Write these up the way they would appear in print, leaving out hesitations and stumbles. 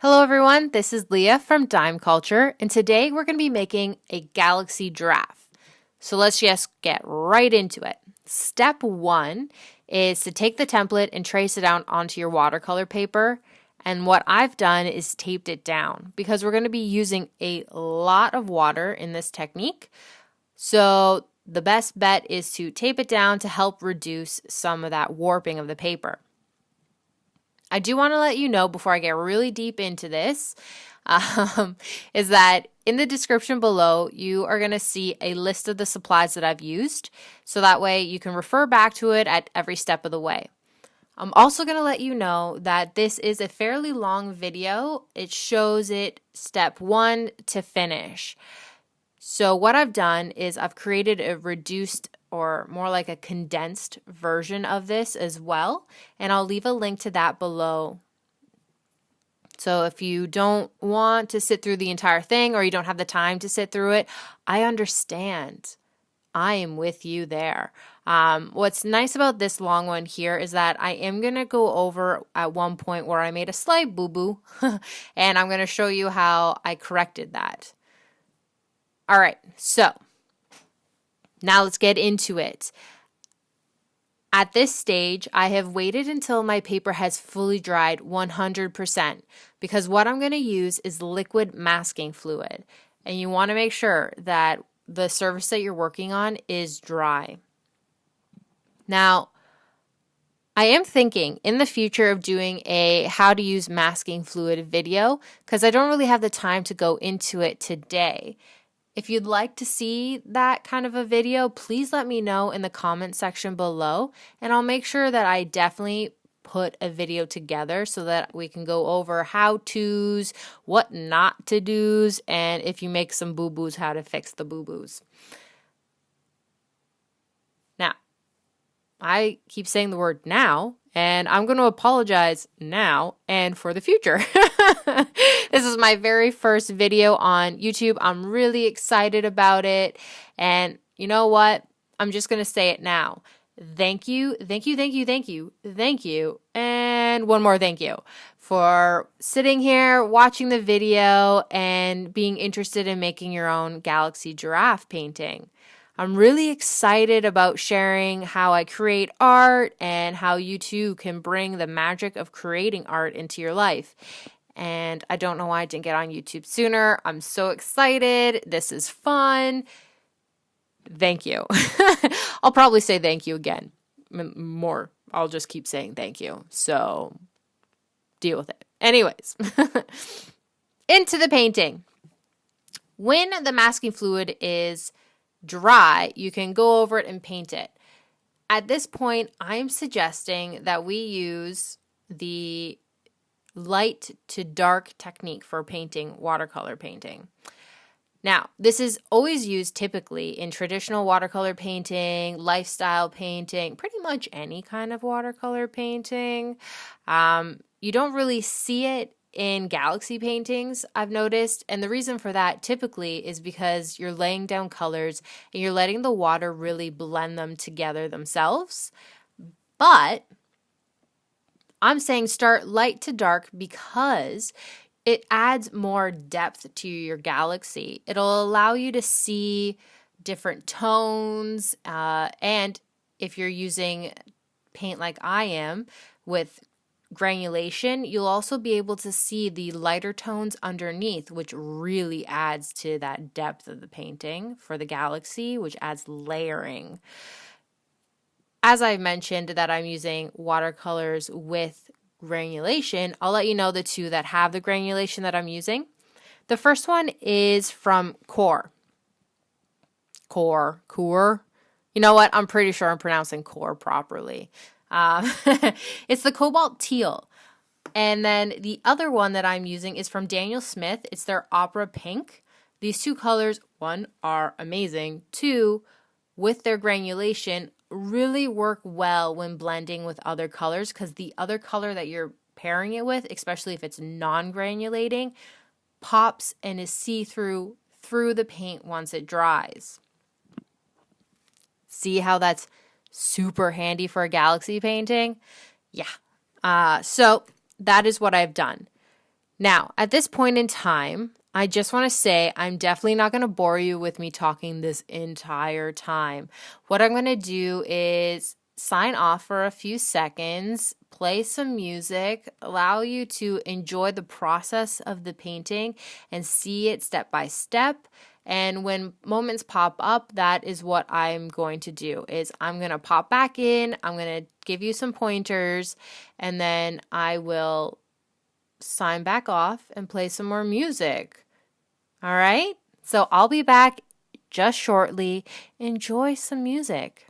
Hello everyone, this is Leah from Dime Culture, and today we're going to be making a Galaxy Giraffe. So let's just get right into it. Step 1 is to take the template and trace it out onto your watercolor paper. And what I've done is taped it down because we're going to be using a lot of water in this technique. So the best bet is to tape it down to help reduce some of that warping of the paper. I do want to let you know before I get really deep into this, is that in the description below, you are going to see a list of the supplies that I've used. So that way you can refer back to it at every step of the way. I'm also going to let you know that this is a fairly long video. It shows it step 1 to finish. So what I've done is I've created a reduced or more like a condensed version of this as well. And I'll leave a link to that below. So if you don't want to sit through the entire thing or you don't have the time to sit through it, I understand. I am with you there. What's nice about this long one here is that I am going to go over at one point where I made a slight boo-boo and I'm going to show you how I corrected that. All right, so now let's get into it. At this stage, I have waited until my paper has fully dried 100% because what I'm going to use is liquid masking fluid. And you want to make sure that the surface that you're working on is dry. Now, I am thinking in the future of doing a how to use masking fluid video because I don't really have the time to go into it today. If you'd like to see that kind of a video, please let me know in the comment section below, and I'll make sure that I definitely put a video together so that we can go over how-tos, what not to do's, and if you make some boo-boos, how to fix the boo-boos. Now, I keep saying the word now, and I'm going to apologize now and for the future. This is my very first video on YouTube. I'm really excited about it. And you know what? I'm just going to say it now. Thank you, thank you, thank you, thank you, thank you, and one more thank you for sitting here, watching the video, and being interested in making your own Galaxy Giraffe painting. I'm really excited about sharing how I create art and how you too can bring the magic of creating art into your life. And I don't know why I didn't get on YouTube sooner. I'm so excited. This is fun. Thank you. I'll probably say thank you again. More. I'll just keep saying thank you. So deal with it. Anyways, into the painting. When the masking fluid is dry, you can go over it and paint it. At this point, I'm suggesting that we use the light to dark technique for painting watercolor painting. Now, this is always used typically in traditional watercolor painting, lifestyle painting, pretty much any kind of watercolor painting. You don't really see it in Galaxy paintings, I've noticed, and the reason for that typically is because you're laying down colors and you're letting the water really blend them together themselves. But I'm saying start light to dark because it adds more depth to your Galaxy. It'll allow you to see different tones, and if you're using paint like I am with granulation, you'll also be able to see the lighter tones underneath, which really adds to that depth of the painting for the Galaxy, which adds layering. As I mentioned that I'm using watercolors with granulation, I'll let you know the two that have the granulation that I'm using. The first one is from Core. You know what? I'm pretty sure I'm pronouncing Core properly. It's the Cobalt Teal. And then the other one that I'm using is from Daniel Smith. It's their Opera Pink. These two colors, one, are amazing. Two, with their granulation, really work well when blending with other colors because the other color that you're pairing it with, especially if it's non-granulating, pops and is see-through through the paint once it dries. See how that's super handy for a Galaxy painting? Yeah. So that is what I've done. Now, at this point in time, I just want to say I'm definitely not going to bore you with me talking this entire time. What I'm going to do is sign off for a few seconds, play some music, allow you to enjoy the process of the painting and see it step by step. And when moments pop up, that is what I'm going to do, is I'm going to pop back in, I'm going to give you some pointers, and then I will sign back off and play some more music. All right? So I'll be back just shortly. Enjoy some music.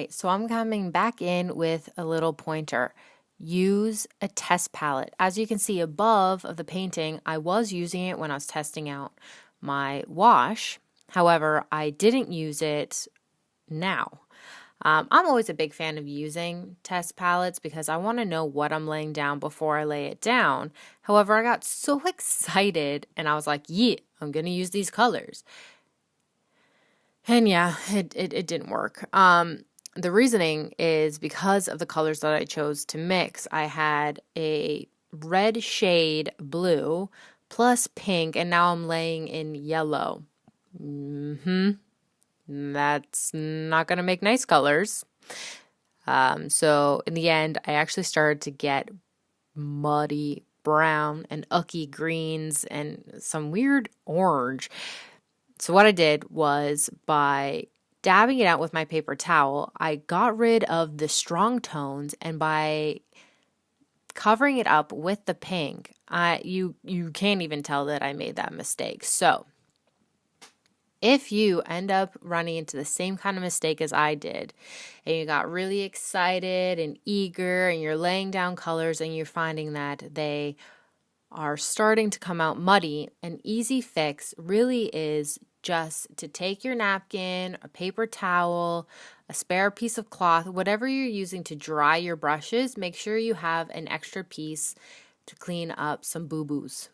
So I'm coming back in with a little pointer. Use a test palette. As you can see above of the painting, I was using it when I was testing out my wash. However, I didn't use it now. I'm always a big fan of using test palettes because I want to know what I'm laying down before I lay it down. However, I got so excited and I was like, yeah, I'm going to use these colors. And yeah, it didn't work. The reasoning is because of the colors that I chose to mix. I had a red shade blue plus pink, and now I'm laying in yellow. That's not going to make nice colors. So in the end, I actually started to get muddy brown and ucky greens and some weird orange. So what I did was, by dabbing it out with my paper towel, I got rid of the strong tones, and by covering it up with the pink, you can't even tell that I made that mistake. So if you end up running into the same kind of mistake as I did, and you got really excited and eager, and you're laying down colors and you're finding that they are starting to come out muddy, an easy fix really is just to take your napkin, a paper towel, a spare piece of cloth, whatever you're using to dry your brushes, make sure you have an extra piece to clean up some boo-boos.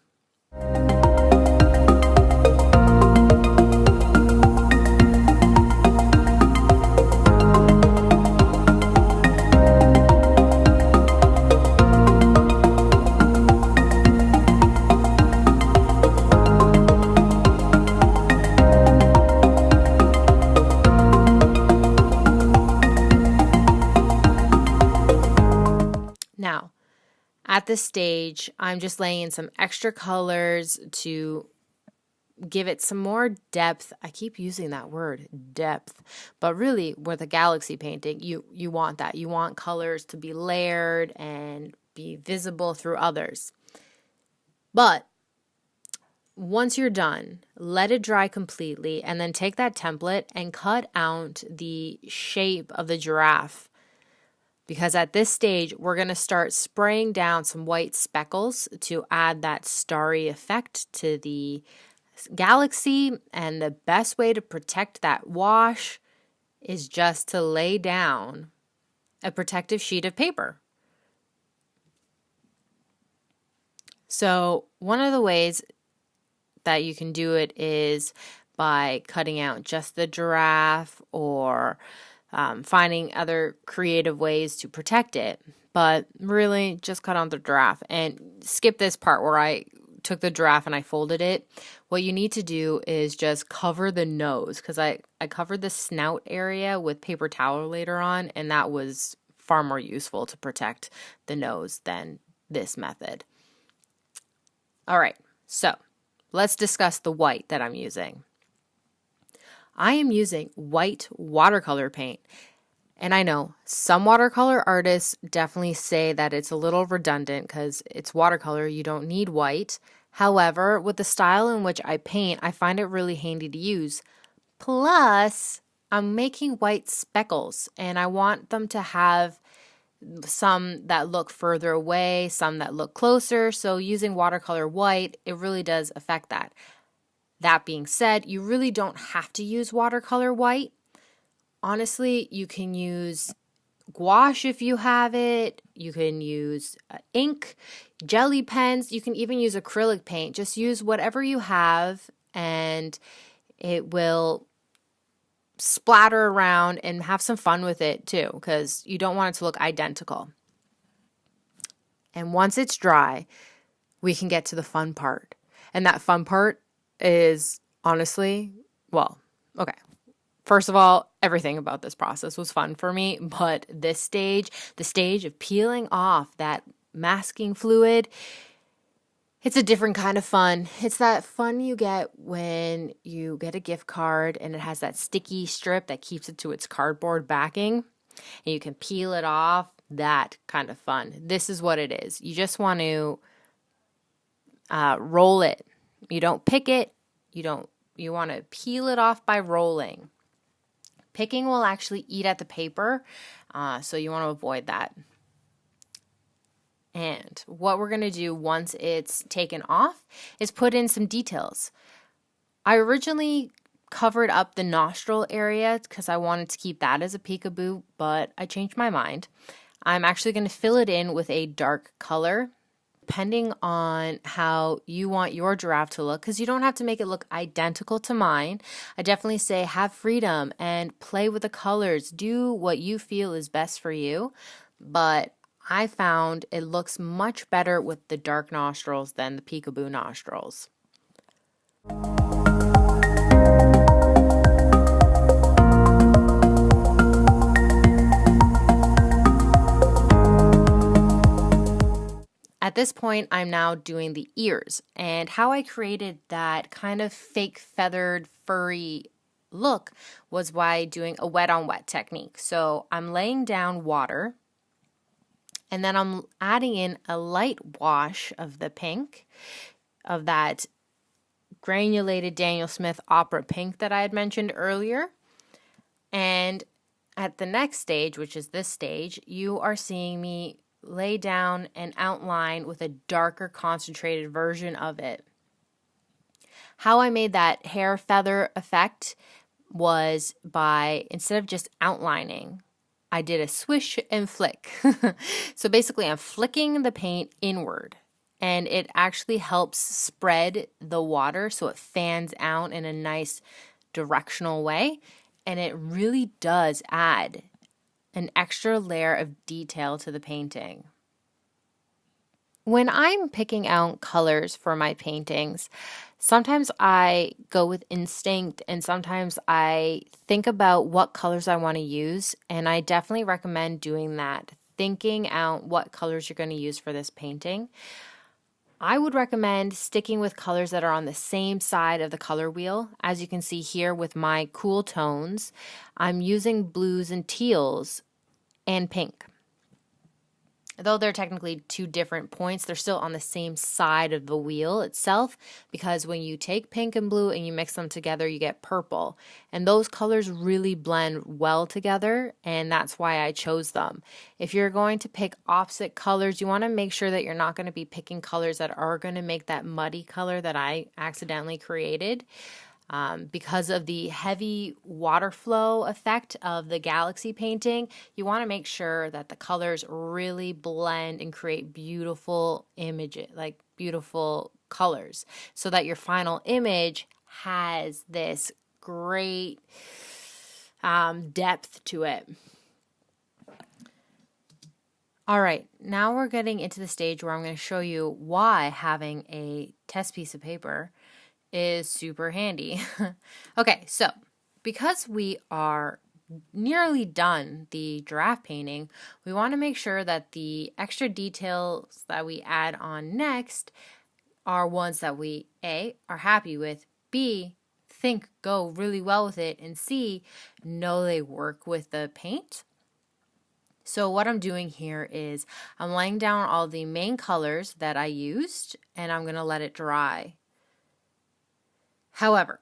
At this stage, I'm just laying in some extra colors to give it some more depth. I keep using that word, depth, but really with a galaxy painting, you want that. You want colors to be layered and be visible through others. But once you're done, let it dry completely and then take that template and cut out the shape of the giraffe. Because at this stage, we're going to start spraying down some white speckles to add that starry effect to the galaxy. And the best way to protect that wash is just to lay down a protective sheet of paper. So one of the ways that you can do it is by cutting out just the giraffe or finding other creative ways to protect it. But really, just cut out the giraffe and skip this part where I took the giraffe and I folded it. What you need to do is just cover the nose, because I covered the snout area with paper towel later on, and that was far more useful to protect the nose than this method. All right, so let's discuss the white that I'm using. I am using white watercolor paint. And I know some watercolor artists definitely say that it's a little redundant because it's watercolor, you don't need white. However, with the style in which I paint, I find it really handy to use. Plus, I'm making white speckles and I want them to have some that look further away, some that look closer. So using watercolor white, it really does affect that. That being said, you really don't have to use watercolor white. Honestly, you can use gouache if you have it. You can use ink, jelly pens. You can even use acrylic paint. Just use whatever you have and it will splatter around and have some fun with it too, because you don't want it to look identical. And once it's dry, we can get to the fun part. And that fun part is honestly, well, okay. First of all, everything about this process was fun for me, but this stage, the stage of peeling off that masking fluid, it's a different kind of fun. It's that fun you get when you get a gift card and it has that sticky strip that keeps it to its cardboard backing and you can peel it off. That kind of fun. This is what it is. You just want to roll it. You don't pick it. You want to peel it off by rolling. Picking will actually eat at the paper, so you want to avoid that. And what we're going to do once it's taken off is put in some details. I originally covered up the nostril area because I wanted to keep that as a peekaboo, but I changed my mind. I'm actually going to fill it in with a dark color, depending on how you want your giraffe to look, because you don't have to make it look identical to mine. I definitely say have freedom and play with the colors. Do what you feel is best for you. But I found it looks much better with the dark nostrils than the peekaboo nostrils. At this point, I'm now doing the ears, and how I created that kind of fake feathered furry look was by doing a wet on wet technique. So I'm laying down water and then I'm adding in a light wash of the pink, of that granulated Daniel Smith opera pink that I had mentioned earlier. And at the next stage, which is this stage, you are seeing me lay down an outline with a darker concentrated version of it. How I made that hair feather effect was by, instead of just outlining, I did a swish and flick. So basically I'm flicking the paint inward and it actually helps spread the water so it fans out in a nice directional way, and it really does add an extra layer of detail to the painting. When I'm picking out colors for my paintings, sometimes I go with instinct and sometimes I think about what colors I want to use, and I definitely recommend doing that thinking out what colors you're going to use for this painting, I would recommend sticking with colors that are on the same side of the color wheel. As you can see here with my cool tones, I'm using blues and teals and pink. Though they're technically two different points, they're still on the same side of the wheel itself, because when you take pink and blue and you mix them together, you get purple. And those colors really blend well together, and that's why I chose them. If you're going to pick opposite colors, you want to make sure that you're not going to be picking colors that are going to make that muddy color that I accidentally created. Because of the heavy water flow effect of the Galaxy painting, you want to make sure that the colors really blend and create beautiful images, like beautiful colors, so that your final image has this great depth to it. All right, now we're getting into the stage where I'm going to show you why having a test piece of paper is super handy. Okay, so because we are nearly done the giraffe painting, we want to make sure that the extra details that we add on next are ones that we A, are happy with, B, think go really well with it, and C, know they work with the paint. So what I'm doing here is I'm laying down all the main colors that I used, and I'm going to let it dry. However,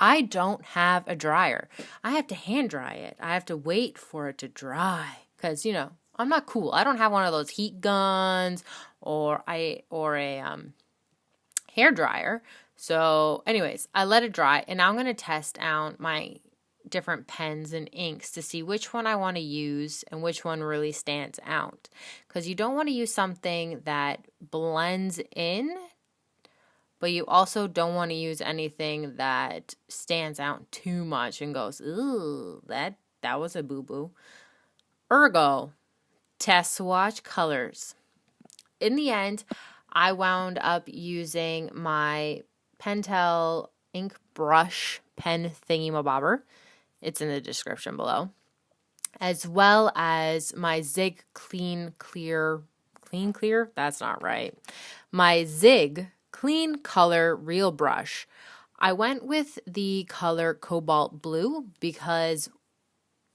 I don't have a dryer. I have to hand dry it. I have to wait for it to dry because, you know, I'm not cool. I don't have one of those heat guns or a hair dryer. So anyways, I let it dry, and now I'm going to test out my different pens and inks to see which one I want to use and which one really stands out, because you don't want to use something that blends in, but you also don't want to use anything that stands out too much and goes, ooh, that was a boo-boo. Ergo, test swatch colors. In the end, I wound up using my Pentel ink brush pen thingy-mabobber. It's in the description below. As well as my Zig Clean Clear? That's not right. My Zig Clean Color Real Brush. I went with the color Cobalt Blue because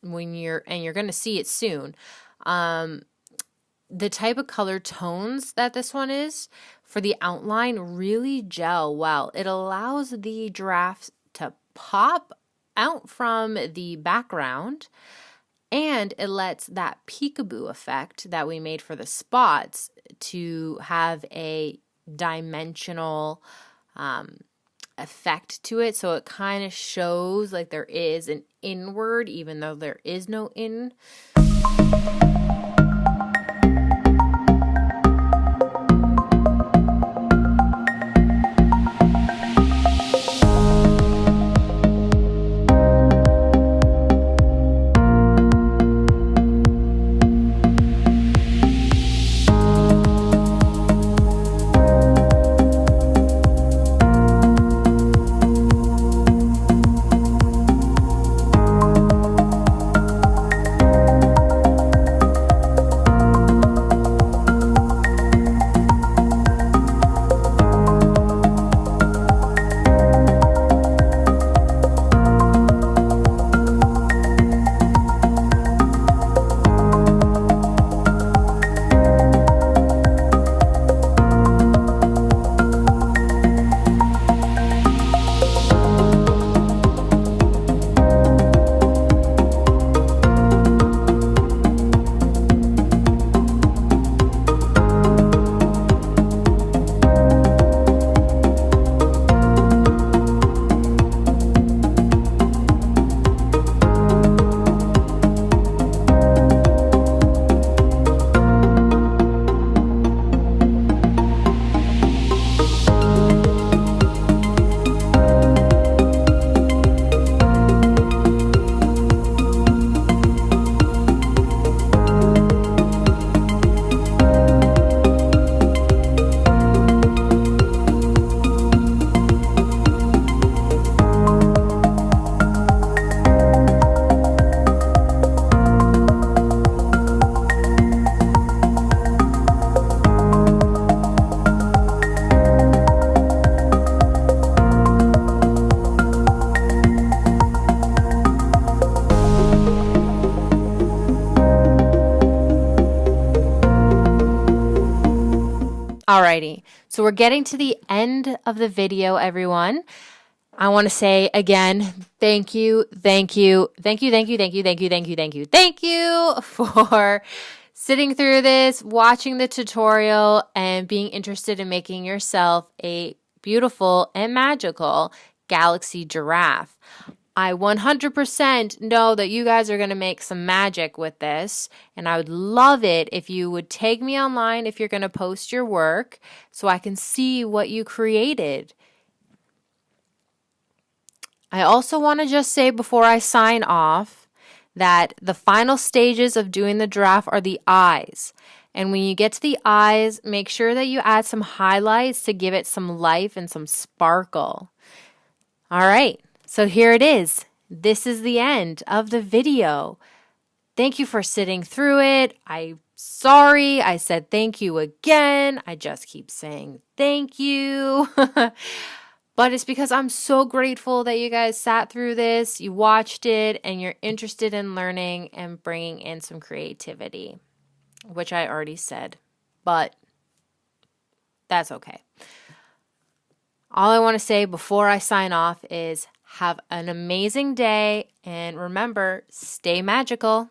you're going to see it soon, the type of color tones that this one is for the outline really gel well. It allows the giraffe to pop out from the background, and it lets that peekaboo effect that we made for the spots to have a dimensional effect to it, so it kind of shows like there is an inward even though there is no in. Alrighty, so we're getting to the end of the video, everyone. I want to say again, thank you for sitting through this, watching the tutorial, and being interested in making yourself a beautiful and magical Galaxy Giraffe. I 100% know that you guys are going to make some magic with this, and I would love it if you would tag me online if you're going to post your work so I can see what you created. I also want to just say before I sign off that the final stages of doing the giraffe are the eyes. And when you get to the eyes, make sure that you add some highlights to give it some life and some sparkle. All right. So here it is. This is the end of the video. Thank you for sitting through it. I'm sorry I said thank you again. I just keep saying thank you. But it's because I'm so grateful that you guys sat through this, you watched it, and you're interested in learning and bringing in some creativity, which I already said, but that's okay. All I want to say before I sign off is have an amazing day, and remember, stay magical.